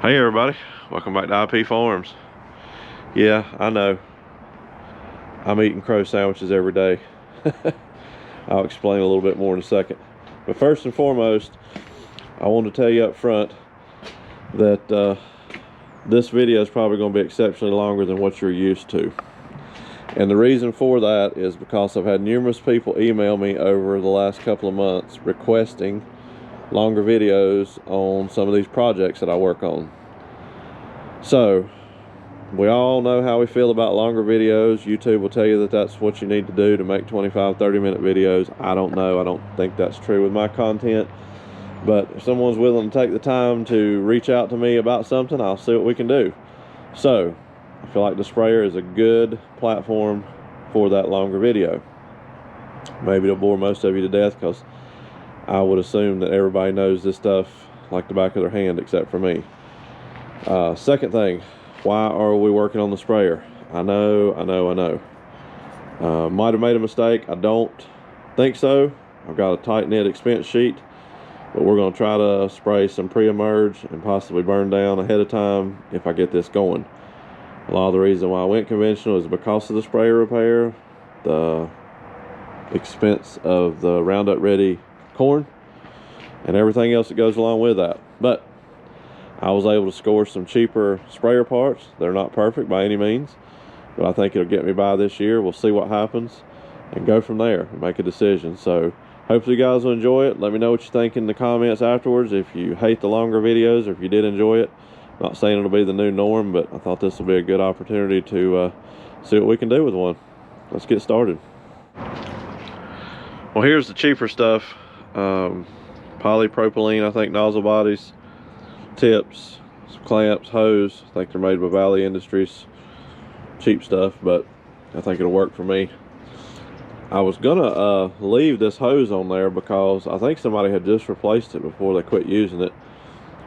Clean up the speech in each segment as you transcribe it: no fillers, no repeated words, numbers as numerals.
Hey everybody, welcome back to IP Farms. Yeah, I know, I'm eating crow sandwiches every day. I'll explain a little bit more in a second. But first and foremost, I want to tell you up front that this video is probably going to be exceptionally longer than what you're used to. And the reason for that is because I've had numerous people email me over the last couple of months requesting longer videos on some of these projects that I work on. So we all know how we feel about longer videos. YouTube will tell you that that's what you need to do to make 25-30 minute videos. I don't know, I don't think that's true with my content, but if someone's willing to take the time to reach out to me about something, I'll see what we can do. So I feel like the sprayer is a good platform for that longer video. Maybe it'll bore most of you to death, because I would assume that everybody knows this stuff like the back of their hand except for me. Second thing, why are we working on the sprayer? I know. Might have made a mistake. I don't think so. I've got a tight knit expense sheet, but we're going to try to spray some pre-emerge and possibly burn down ahead of time if I get this going. A lot of the reason why I went conventional is because of the sprayer repair, the expense of the Roundup Ready corn, and everything else that goes along with that. But I was able to score some cheaper sprayer parts. They're not perfect by any means, but I think it'll get me by this year. We'll see what happens and go from there and make a decision. So hopefully you guys will enjoy it. Let me know what you think in the comments afterwards, if you hate the longer videos or if you did enjoy it. I'm not saying it'll be the new norm, but I thought this will be a good opportunity to see what we can do with one. Let's get started. Well, here's the cheaper stuff. Polypropylene, I think, nozzle bodies, tips, some clamps, hose. I think they're made by Valley Industries. Cheap stuff, but I think it'll work for me. I was gonna leave this hose on there because I think somebody had just replaced it before they quit using it.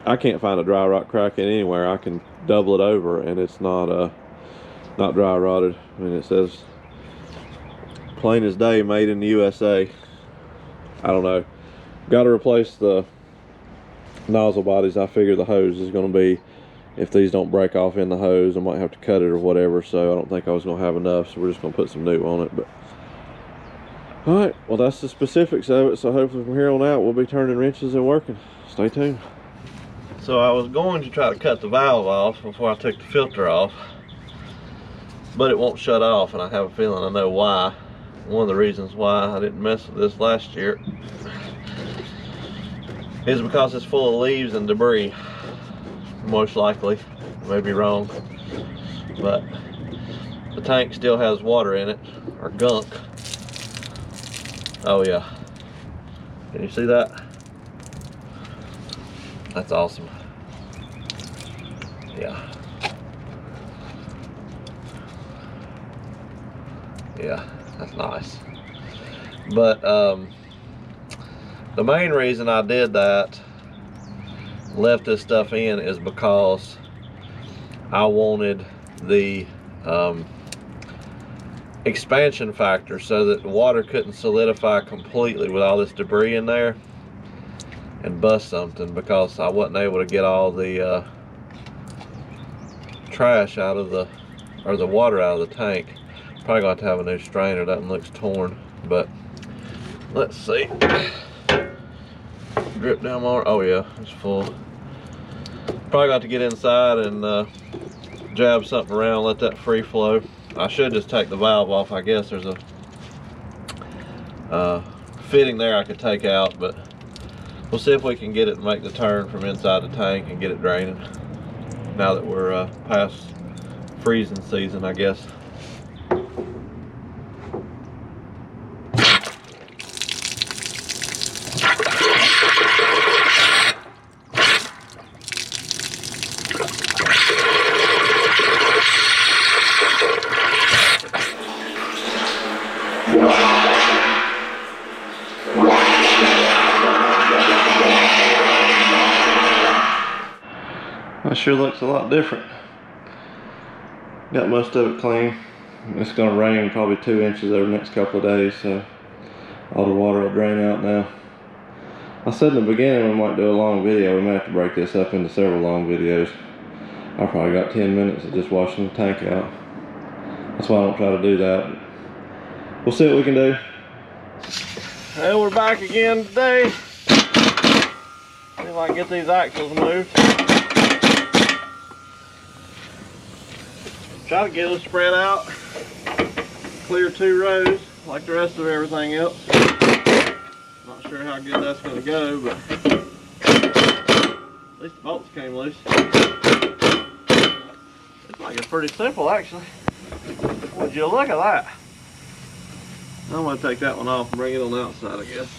I can't find a dry rot crack in anywhere. I can double it over and it's not dry rotted. I mean, it says plain as day, made in the USA. I don't know. Got to replace the nozzle bodies. I figure the hose is going to be, if these don't break off in the hose, I might have to cut it or whatever. So I don't think I was going to have enough, so we're just going to put some new on it. But all right, well, that's the specifics of it. So hopefully from here on out we'll be turning wrenches and working. Stay tuned. So I was going to try to cut the valve off before I took the filter off, but it won't shut off, and I have a feeling I know why. One of the reasons why I didn't mess with this last year is because it's full of leaves and debris, most likely. I may be wrong, but the tank still has water in it, or gunk. Oh yeah, can you see that? That's awesome. Yeah, that's nice. But the main reason I did that, left this stuff in, is because I wanted the expansion factor so that the water couldn't solidify completely with all this debris in there and bust something, because I wasn't able to get all the trash out of the, or the water out of the tank. Probably going to have a new strainer. That one looks torn, but let's see. Drip down more. Oh yeah, it's full. Probably got to get inside and jab something around, let that free flow. I should just take the valve off. I guess there's a fitting there I could take out, but we'll see if we can get it and make the turn from inside the tank and get it draining now that we're past freezing season, I guess. That sure looks a lot different. Got most of it clean. It's going to rain probably 2 inches over the next couple of days, so all the water will drain out now. I said in the beginning we might do a long video. We might have to break this up into several long videos. I probably got 10 minutes of just washing the tank out. That's why I don't try to do that. We'll see what we can do. Well, we're back again today. See if I can get these axles moved. Try to get them spread out. Clear 2 rows like the rest of everything else. Not sure how good that's going to go, but at least the bolts came loose. Looks like it's pretty simple actually. Would you look at that? I'm going to take that one off and bring it on the outside, I guess.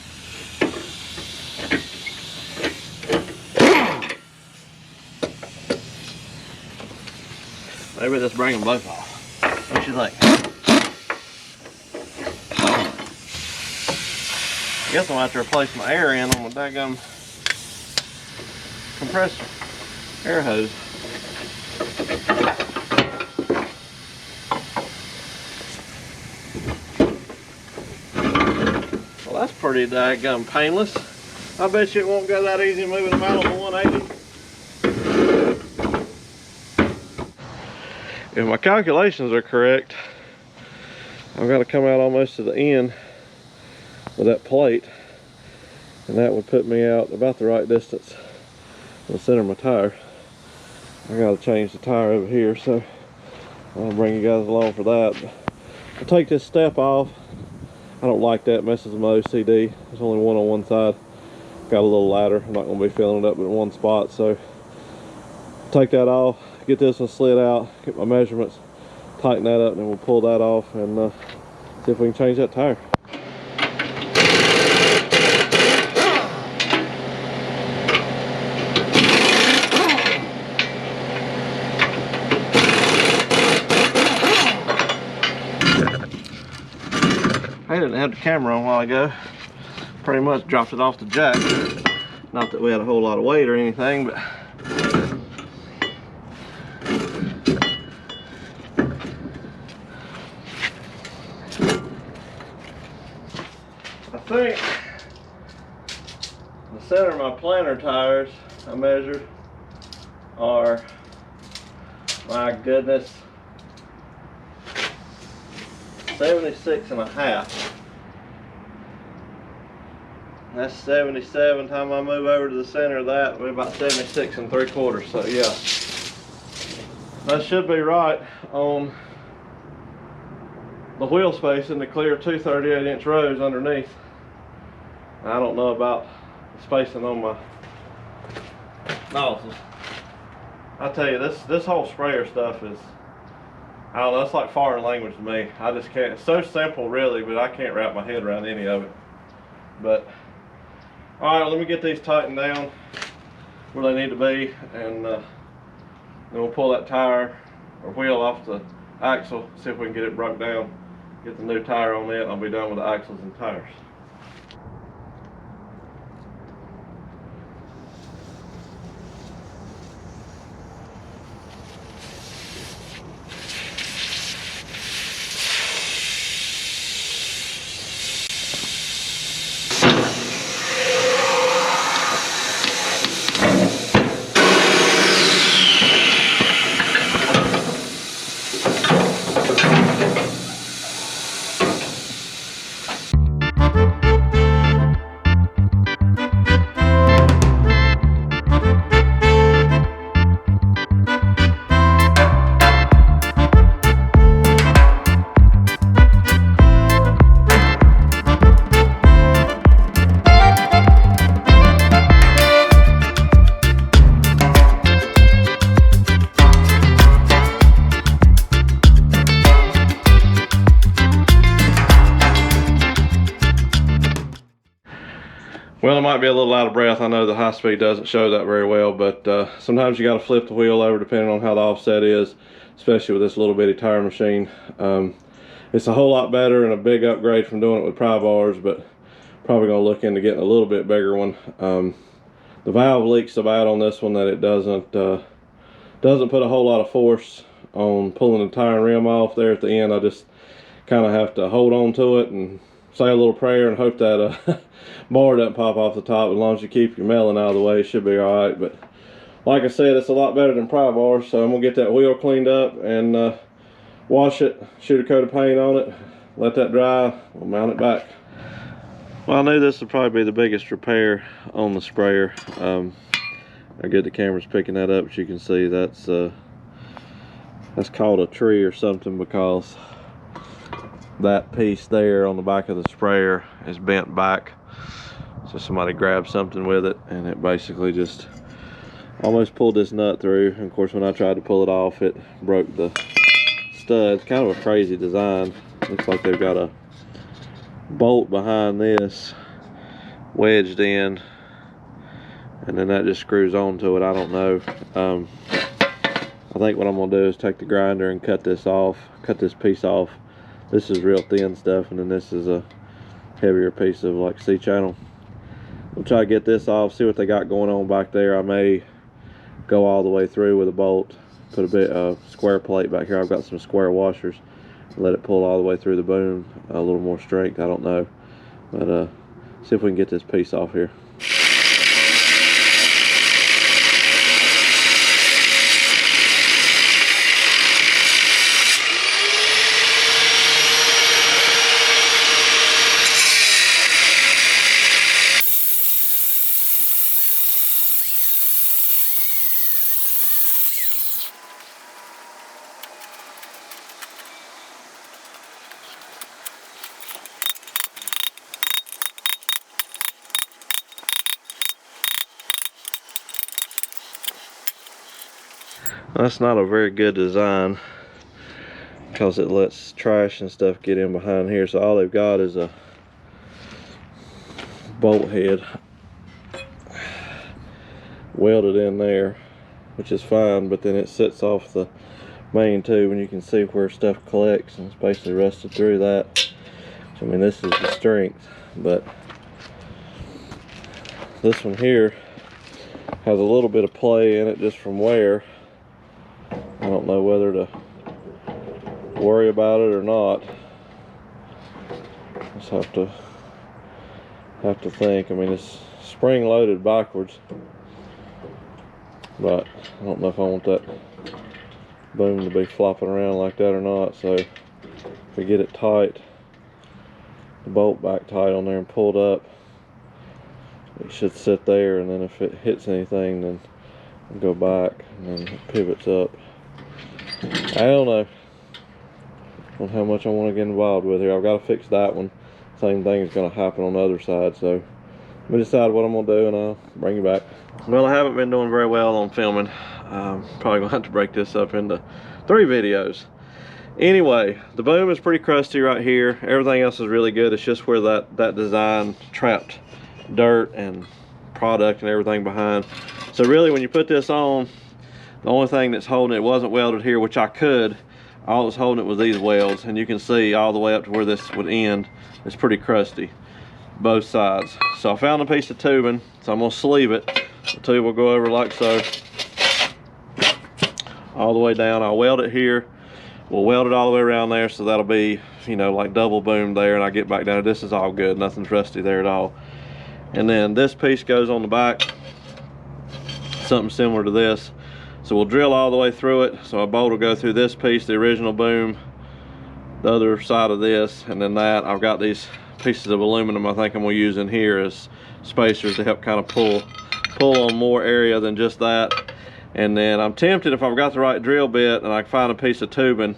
Maybe just bring them both off. What you think? I guess I'm going to have to replace my air in on the daggum compressor, air hose. Well, that's pretty daggum painless. I bet you it won't go that easy moving them out on the 180. If my calculations are correct, I've got to come out almost to the end with that plate, and that would put me out about the right distance in the center of my tire. I got to change the tire over here, so I'll bring you guys along for that. I'll take this step off. I don't like that, it messes with my OCD. There's only one on one side. Got a little ladder. I'm not going to be filling it up in one spot, so take that off, get this one slid out, get my measurements, tighten that up, and then we'll pull that off and see if we can change that tire. I didn't have the camera on a while ago. Pretty much dropped it off the jack. Not that we had a whole lot of weight or anything, but I think the center of my planter tires I measured are, my goodness, 76.5. That's 77. Time I move over to the center of that, it'll be about 76.75. So yeah, that should be right on the wheel space in the clear 2 38-inch rows underneath. I don't know about the spacing on my nozzles. I tell you, this whole sprayer stuff is, I don't know, it's like foreign language to me. I just can't, it's so simple really, but I can't wrap my head around any of it. But all right, let me get these tightened down where they need to be, and then we'll pull that tire or wheel off the axle, see if we can get it broke down, get the new tire on it, and I'll be done with the axles and tires. Well, I might be a little out of breath. I know the high speed doesn't show that very well, but sometimes you got to flip the wheel over depending on how the offset is, especially with this little bitty tire machine. It's a whole lot better and a big upgrade from doing it with pry bars, but probably going to look into getting a little bit bigger one. The valve leaks so bad on this one that it doesn't put a whole lot of force on pulling the tire and rim off there at the end. I just kind of have to hold on to it and say a little prayer and hope that bar doesn't pop off the top. As long as you keep your melon out of the way, it should be all right. But like I said, it's a lot better than pry bars, so I'm gonna get that wheel cleaned up and wash it, shoot a coat of paint on it, let that dry, we'll mount it back. Well, I knew this would probably be the biggest repair on the sprayer. I get the camera's picking that up, but you can see that's called a tree or something, because that piece there on the back of the sprayer is bent back. So somebody grabbed something with it, and it basically just almost pulled this nut through. And of course, when I tried to pull it off, it broke the stud. It's kind of a crazy design. Looks like they've got a bolt behind this wedged in, and then that just screws onto it. I don't know. I think what I'm gonna do is take the grinder and cut this piece off. This is real thin stuff, and then this is a heavier piece of like C-channel. We'll try to get this off, see what they got going on back there. I may go all the way through with a bolt, put a bit of square plate back here. I've got some square washers, let it pull all the way through the boom, a little more strength, I don't know. But see if we can get this piece off here. That's not a very good design, because it lets trash and stuff get in behind here. So all they've got is a bolt head welded in there, which is fine, but then it sits off the main tube, and you can see where stuff collects, and it's basically rusted through that. So, I mean, this is the strength, but this one here has a little bit of play in it just from wear. I don't know whether to worry about it or not. Just have to think. I mean, it's spring loaded backwards, but I don't know if I want that boom to be flopping around like that or not. So if we get it tight, the bolt back tight on there and pulled up, it should sit there, and then if it hits anything, then go back and then it pivots up. I don't know on how much I want to get involved with here. I've got to fix that one. Same thing is going to happen on the other side, so let me decide what I'm going to do and I'll bring you back. Well, I haven't been doing very well on filming. Probably going to have to break this up into 3 videos. Anyway, the boom is pretty crusty right here. Everything else is really good. It's just where that design trapped dirt and product and everything behind. So really, when you put this on, the only thing that's holding it wasn't welded here, which I could. All that's holding it was these welds, and you can see all the way up to where this would end. It's pretty crusty, both sides. So I found a piece of tubing, so I'm gonna sleeve it. The tube will go over like so, all the way down. I'll weld it here. We'll weld it all the way around there, so that'll be, you know, like double boom there, and I get back down. This is all good, nothing's rusty there at all. And then this piece goes on the back, something similar to this. So we'll drill all the way through it. So a bolt will go through this piece, the original boom, the other side of this, and then that. I've got these pieces of aluminum I think I'm gonna use in here as spacers to help kind of pull on more area than just that. And then I'm tempted, if I've got the right drill bit and I can find a piece of tubing,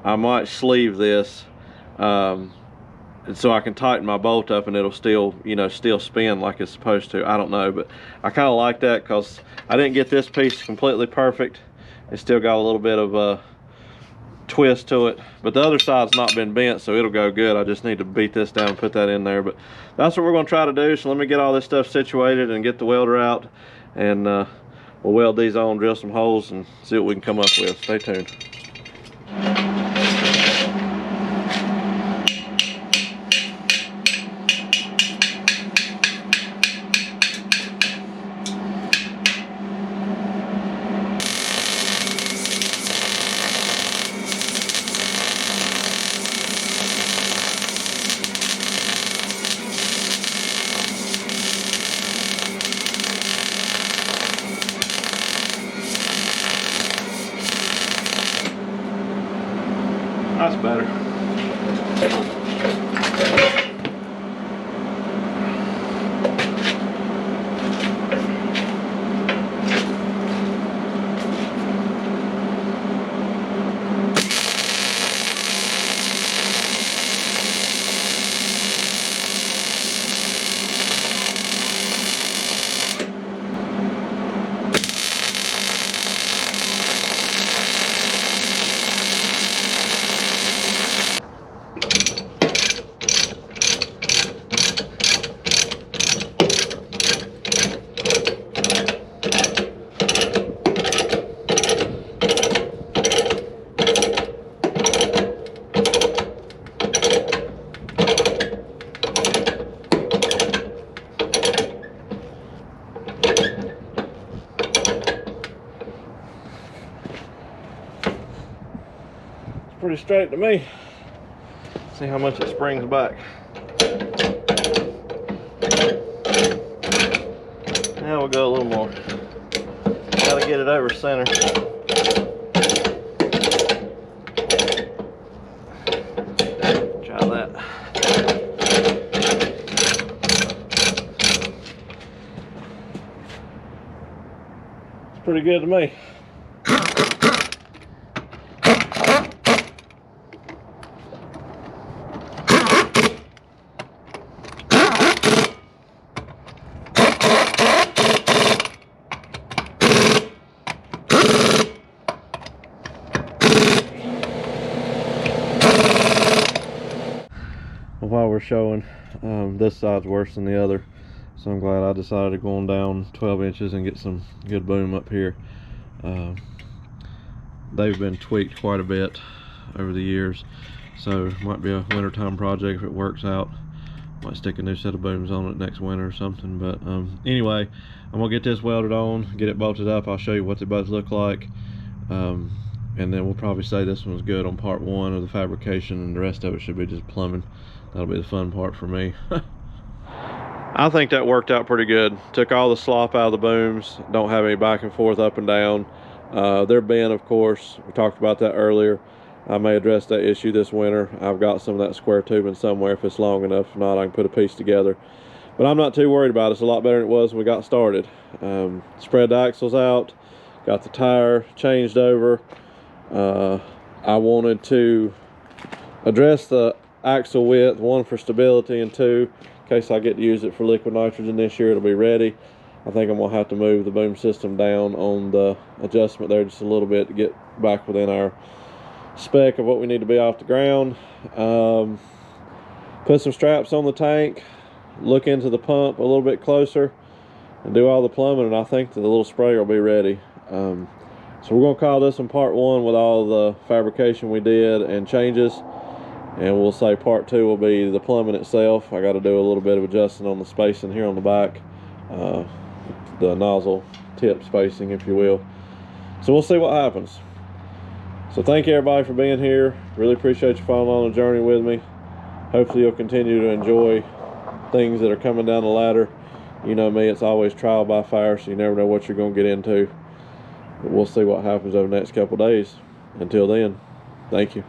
I might sleeve this, and so I can tighten my bolt up and it'll still, you know, still spin like it's supposed to. I don't know, but I kind of like that because I didn't get this piece completely perfect. It's still got a little bit of a twist to it, but the other side's not been bent, so it'll go good. I just need to beat this down and put that in there, but that's what we're going to try to do. So let me get all this stuff situated and get the welder out, and we'll weld these on, drill some holes, and see what we can come up with. Stay tuned. That's better. Pretty straight to me. See how much it springs back. Now we'll go a little more. Gotta get it over center. Try that. It's pretty good to me. While we're showing, this side's worse than the other, so I'm glad I decided to go on down 12 inches and get some good boom up here. They've been tweaked quite a bit over the years, so it might be a wintertime project if it works out. Might stick a new set of booms on it next winter or something. But anyway, I'm gonna get this welded on, get it bolted up. I'll show you what they both look like, and then we'll probably say this one's good on part 1 of the fabrication, and the rest of it should be just plumbing. That'll be the fun part for me. I think that worked out pretty good. Took all the slop out of the booms. Don't have any back and forth, up and down. They're bent, of course. We talked about that earlier. I may address that issue this winter. I've got some of that square tubing somewhere if it's long enough. If not, I can put a piece together. But I'm not too worried about it. It's a lot better than it was when we got started. Spread the axles out. Got the tire changed over. I wanted to address the axle width, 1 for stability, and 2 in case I get to use it for liquid nitrogen this year. It'll be ready. I think I'm gonna have to move the boom system down on the adjustment there just a little bit to get back within our spec of what we need to be off the ground. Put some straps on the tank, look into the pump a little bit closer, and do all the plumbing, and I think the little sprayer will be ready. So we're gonna call this one part 1 with all the fabrication we did and changes. And we'll say part 2 will be the plumbing itself. I got to do a little bit of adjusting on the spacing here on the back, the nozzle tip spacing, if you will. So we'll see what happens. So thank you everybody for being here. Really appreciate you following on the journey with me. Hopefully you'll continue to enjoy things that are coming down the ladder. You know me, it's always trial by fire, so you never know what you're going to get into. But we'll see what happens over the next couple days. Until then, thank you.